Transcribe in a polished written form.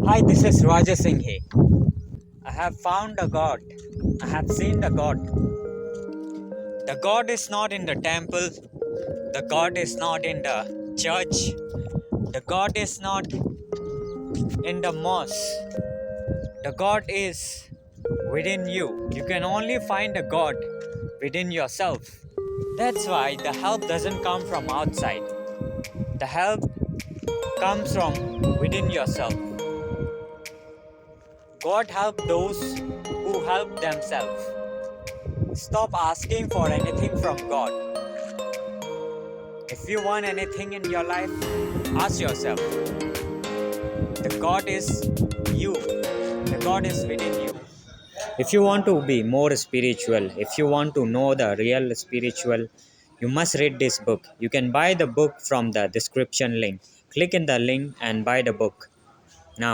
Hi, this is Raja Singh. I have found a God. I have seen the God. The God is not in the temple. The God is not in the church. The God is not in the mosque. The God is within you. You can only find a God within yourself. That's why the help doesn't come from outside. The help comes from within yourself. God help those who help themselves. Stop asking for anything from God. If you want anything in your life, ask yourself. The God is you. The God is within you. If you want to be more spiritual, if you want to know the real spiritual, you must read this book. You can buy the book from the description link. Click in the link and buy the book now.